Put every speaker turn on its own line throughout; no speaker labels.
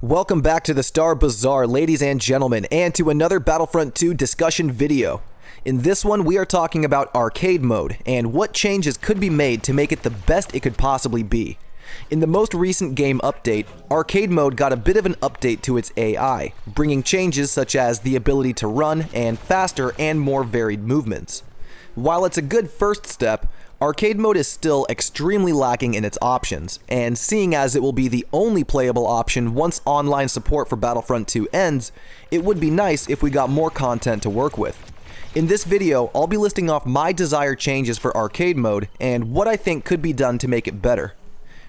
Welcome back to the Star Bazaar, ladies and gentlemen, and to another Battlefront 2 discussion video. In this one, we are talking about arcade mode, and what changes could be made to make it the best it could possibly be. In the most recent game update, arcade mode got a bit of an update to its AI, bringing changes such as the ability to run and faster and more varied movements. While it's a good first step, arcade mode is still extremely lacking in its options, and seeing as it will be the only playable option once online support for Battlefront 2 ends, it would be nice if we got more content to work with. In this video, I'll be listing off my desired changes for arcade mode and what I think could be done to make it better.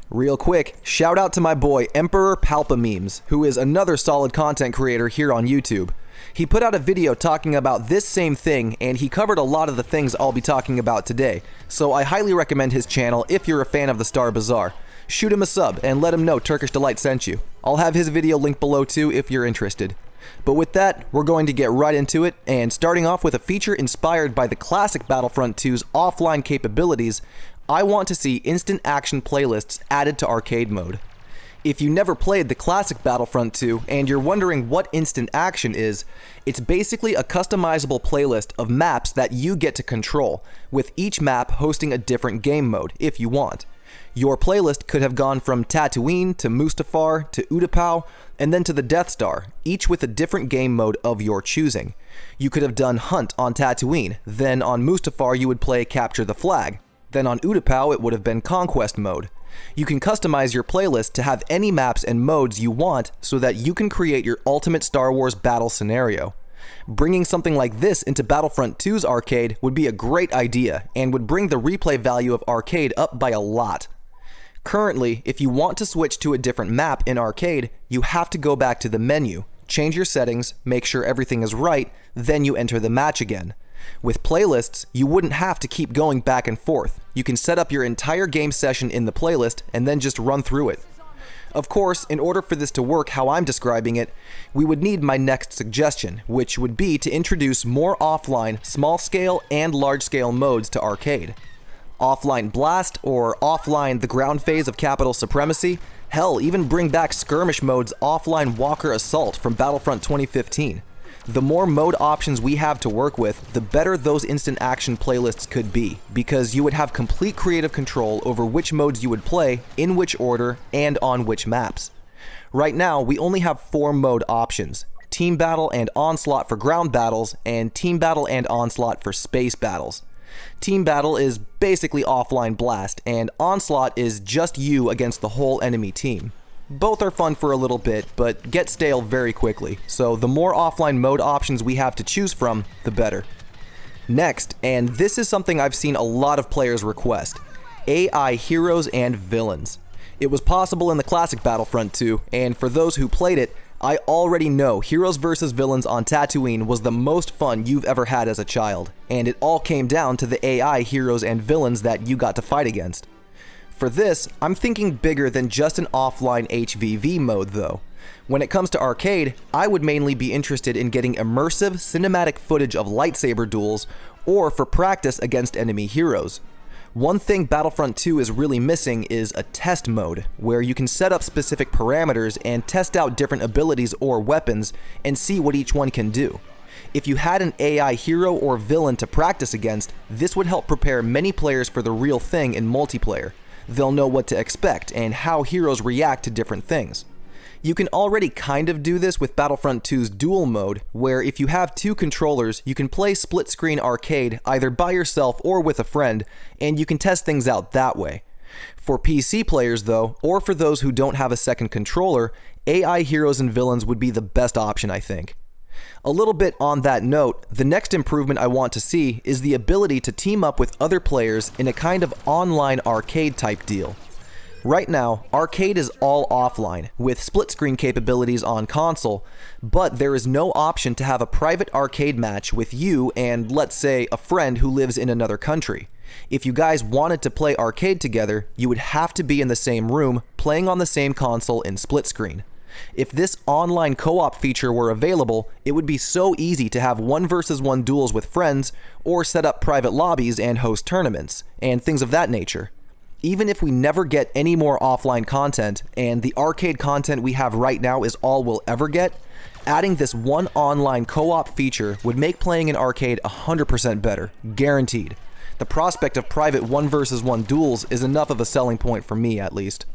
Real quick, shout out to my boy Emperor Palpamemes, who is another solid content creator here on YouTube. He put out a video talking about this same thing, and he covered a lot of the things I'll be talking about today, so I highly recommend his channel if you're a fan of the Star Bazaar. Shoot him a sub and let him know Turkish Delight sent you. I'll have his video linked below too if you're interested. But with that, we're going to get right into it, and starting off with a feature inspired by the classic Battlefront 2's offline capabilities, I want to see instant action playlists added to arcade mode. If you never played the classic Battlefront 2 and you're wondering what instant action is, it's basically a customizable playlist of maps that you get to control, with each map hosting a different game mode if you want. Your playlist could have gone from Tatooine to Mustafar to Utapau and then to the Death Star, each with a different game mode of your choosing. You could have done Hunt on Tatooine, then on Mustafar you would play Capture the Flag, then on Utapau it would have been Conquest mode. You can customize your playlist to have any maps and modes you want so that you can create your ultimate Star Wars battle scenario. Bringing something like this into Battlefront 2's arcade would be a great idea and would bring the replay value of arcade up by a lot. Currently, if you want to switch to a different map in arcade, you have to go back to the menu, change your settings, make sure everything is right, then you enter the match again. With playlists, you wouldn't have to keep going back and forth. You can set up your entire game session in the playlist and then just run through it. Of course, in order for this to work how I'm describing it, we would need my next suggestion, which would be to introduce more offline, small-scale, and large-scale modes to arcade. Offline Blast, or offline the ground phase of Capital Supremacy, hell, even bring back skirmish mode's offline Walker Assault from Battlefront 2015. The more mode options we have to work with, the better those instant action playlists could be, because you would have complete creative control over which modes you would play, in which order, and on which maps. Right now, we only have 4 mode options: Team Battle and Onslaught for ground battles, and Team Battle and Onslaught for space battles. Team Battle is basically offline Blast, and Onslaught is just you against the whole enemy team. Both are fun for a little bit, but get stale very quickly, so the more offline mode options we have to choose from, the better. Next, and this is something I've seen a lot of players request, AI heroes and villains. It was possible in the classic Battlefront 2, and for those who played it, I already know heroes versus villains on Tatooine was the most fun you've ever had as a child, and it all came down to the AI heroes and villains that you got to fight against. For this, I'm thinking bigger than just an offline HVV mode though. When it comes to arcade, I would mainly be interested in getting immersive, cinematic footage of lightsaber duels, or for practice against enemy heroes. One thing Battlefront 2 is really missing is a test mode, where you can set up specific parameters and test out different abilities or weapons and see what each one can do. If you had an AI hero or villain to practice against, this would help prepare many players for the real thing in multiplayer. They'll know what to expect and how heroes react to different things. You can already kind of do this with Battlefront 2's duel mode, where if you have 2 controllers, you can play split-screen arcade either by yourself or with a friend, and you can test things out that way. For PC players though, or for those who don't have a second controller, AI heroes and villains would be the best option, I think. A little bit on that note, the next improvement I want to see is the ability to team up with other players in a kind of online arcade type deal. Right now, arcade is all offline, with split-screen capabilities on console, but there is no option to have a private arcade match with you and, let's say, a friend who lives in another country. If you guys wanted to play arcade together, you would have to be in the same room, playing on the same console in split-screen. If this online co-op feature were available, it would be so easy to have 1 versus 1 duels with friends, or set up private lobbies and host tournaments, and things of that nature. Even if we never get any more offline content, and the arcade content we have right now is all we'll ever get, adding this one online co-op feature would make playing an arcade 100% better, guaranteed. The prospect of private 1 versus 1 duels is enough of a selling point for me, at least.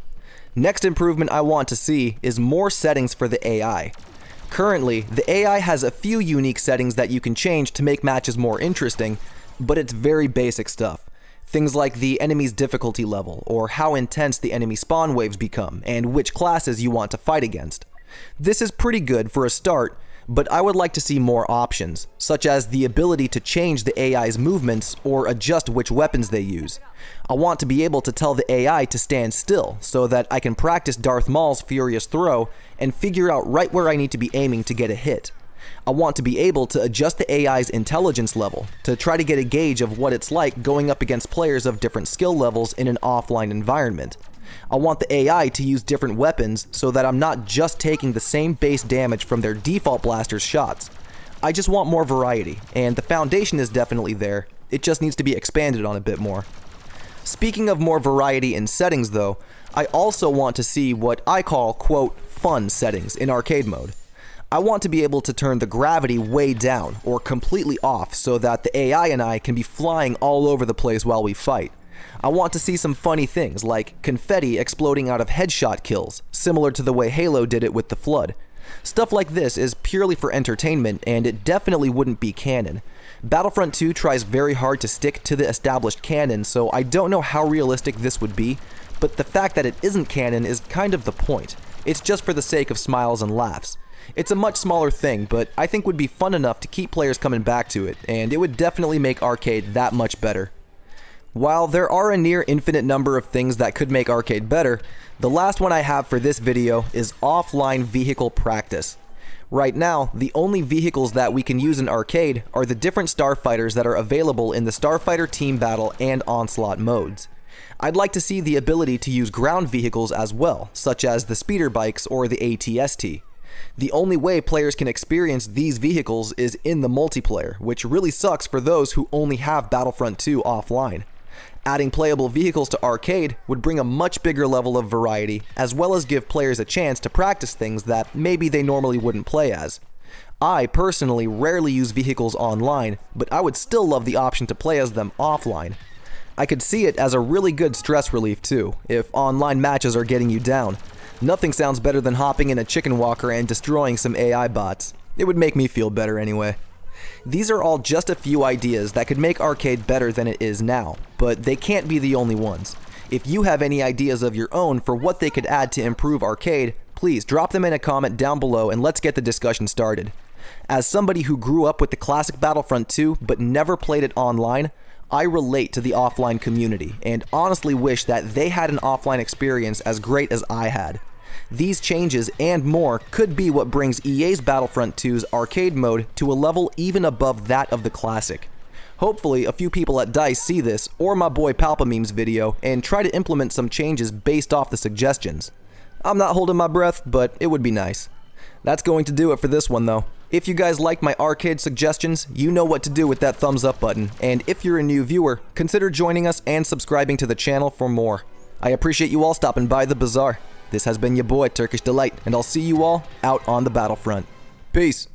Next improvement I want to see is more settings for the AI. Currently, the AI has a few unique settings that you can change to make matches more interesting, but it's very basic stuff. Things like the enemy's difficulty level, or how intense the enemy spawn waves become, and which classes you want to fight against. This is pretty good for a start, but I would like to see more options, such as the ability to change the AI's movements or adjust which weapons they use. I want to be able to tell the AI to stand still, so that I can practice Darth Maul's furious throw and figure out right where I need to be aiming to get a hit. I want to be able to adjust the AI's intelligence level to try to get a gauge of what it's like going up against players of different skill levels in an offline environment. I want the AI to use different weapons so that I'm not just taking the same base damage from their default blaster's shots. I just want more variety, and the foundation is definitely there, it just needs to be expanded on a bit more. Speaking of more variety in settings though, I also want to see what I call, quote, fun settings in arcade mode. I want to be able to turn the gravity way down or completely off so that the AI and I can be flying all over the place while we fight. I want to see some funny things like confetti exploding out of headshot kills, similar to the way Halo did it with the Flood. Stuff like this is purely for entertainment, and it definitely wouldn't be canon. Battlefront 2 tries very hard to stick to the established canon, so I don't know how realistic this would be, but the fact that it isn't canon is kind of the point. It's just for the sake of smiles and laughs. It's a much smaller thing, but I think would be fun enough to keep players coming back to it, and it would definitely make arcade that much better. While there are a near infinite number of things that could make arcade better, the last one I have for this video is offline vehicle practice. Right now, the only vehicles that we can use in arcade are the different starfighters that are available in the Starfighter Team Battle and Onslaught modes. I'd like to see the ability to use ground vehicles as well, such as the speeder bikes or the ATST. The only way players can experience these vehicles is in the multiplayer, which really sucks for those who only have Battlefront 2 offline. Adding playable vehicles to arcade would bring a much bigger level of variety, as well as give players a chance to practice things that maybe they normally wouldn't play as. I personally rarely use vehicles online, but I would still love the option to play as them offline. I could see it as a really good stress relief too, if online matches are getting you down. Nothing sounds better than hopping in a chicken walker and destroying some AI bots. It would make me feel better anyway. These are all just a few ideas that could make arcade better than it is now, but they can't be the only ones. If you have any ideas of your own for what they could add to improve arcade, please drop them in a comment down below and let's get the discussion started. As somebody who grew up with the classic Battlefront 2 but never played it online, I relate to the offline community and honestly wish that they had an offline experience as great as I had. These changes and more could be what brings EA's Battlefront 2's arcade mode to a level even above that of the classic. Hopefully a few people at DICE see this or my boy Palpamemes video and try to implement some changes based off the suggestions. I'm not holding my breath, but it would be nice. That's going to do it for this one though. If you guys like my arcade suggestions, you know what to do with that thumbs up button, and if you're a new viewer, consider joining us and subscribing to the channel for more. I appreciate you all stopping by the bazaar. This has been your boy Turkish Delight, and I'll see you all out on the battlefront. Peace!